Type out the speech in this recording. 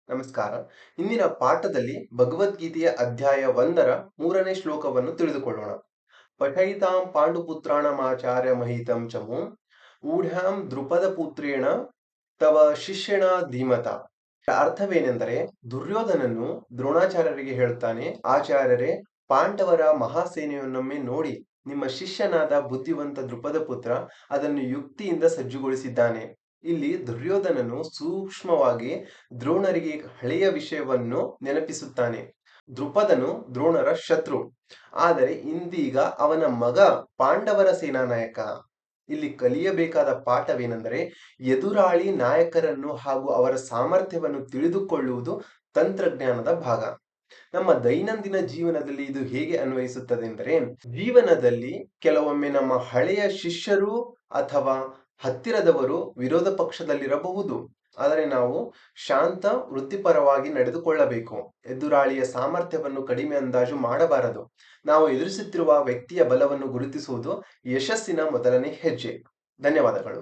ನಮಸ್ಕಾರ. ಇಂದಿನ ಪಾಠದಲ್ಲಿ ಭಗವದ್ಗೀತೆಯ ಅಧ್ಯಾಯ 1ರ 3ನೇ ಶ್ಲೋಕವನ್ನು ತಿಳಿದುಕೊಳ್ಳೋಣ. ಪಠಯಿತಾಂ ಪಾಂಡುಪುತ್ರಾಣಮಾಚಾರ್ಯ ಮಹಿತಂ ಚಮು ಊಢ್ಯಾಂ ದ್ರುಪದ ಪುತ್ರೇಣ ತವ ಶಿಷ್ಯಣ ಧೀಮತ. ಅರ್ಥವೇನೆಂದರೆ, ದುರ್ಯೋಧನನು ದ್ರೋಣಾಚಾರ್ಯರಿಗೆ ಹೇಳ್ತಾನೆ, ಆಚಾರ್ಯರೇ, ಪಾಂಡವರ ಮಹಾಸೇನೆಯನ್ನೊಮ್ಮೆ ನೋಡಿ. ನಿಮ್ಮ ಶಿಷ್ಯನಾದ ಬುದ್ಧಿವಂತ ದ್ರುಪದ ಪುತ್ರ ಅದನ್ನು ಯುಕ್ತಿಯಿಂದ ಸಜ್ಜುಗೊಳಿಸಿದ್ದಾನೆ. ಇಲ್ಲಿ ದುರ್ಯೋಧನನು ಸೂಕ್ಷ್ಮವಾಗಿ ದ್ರೋಣರಿಗೆ ಹಳೆಯ ವಿಷಯವನ್ನು ನೆನಪಿಸುತ್ತಾನೆ. ದ್ರುಪದನು ದ್ರೋಣರ ಶತ್ರು, ಆದರೆ ಇಂದೀಗ ಅವನ ಮಗ ಪಾಂಡವರ ಸೇನಾನಾಯಕ. ಇಲ್ಲಿ ಕಲಿಯಬೇಕಾದ ಪಾಠವೇನೆಂದರೆ, ಎದುರಾಳಿ ನಾಯಕರನ್ನು ಹಾಗೂ ಅವರ ಸಾಮರ್ಥ್ಯವನ್ನು ತಿಳಿದುಕೊಳ್ಳುವುದು ತಂತ್ರಜ್ಞಾನದ ಭಾಗ. ನಮ್ಮ ದೈನಂದಿನ ಜೀವನದಲ್ಲಿ ಇದು ಹೇಗೆ ಅನ್ವಯಿಸುತ್ತದೆ ಎಂದರೆ, ಜೀವನದಲ್ಲಿ ಕೆಲವೊಮ್ಮೆ ನಮ್ಮ ಹಳೆಯ ಶಿಷ್ಯರು ಅಥವಾ ಹತ್ತಿರದವರು ವಿರೋಧ ಪಕ್ಷದಲ್ಲಿರಬಹುದು. ಆದರೆ ನಾವು ಶಾಂತ ವೃತ್ತಿಪರವಾಗಿ ನಡೆದುಕೊಳ್ಳಬೇಕು. ಎದುರಾಳಿಯ ಸಾಮರ್ಥ್ಯವನ್ನು ಕಡಿಮೆ ಅಂದಾಜು ಮಾಡಬಾರದು. ನಾವು ಎದುರಿಸುತ್ತಿರುವ ವ್ಯಕ್ತಿಯ ಬಲವನ್ನು ಗುರುತಿಸುವುದು ಯಶಸ್ಸಿನ ಮೊದಲನೇ ಹೆಜ್ಜೆ. ಧನ್ಯವಾದಗಳು.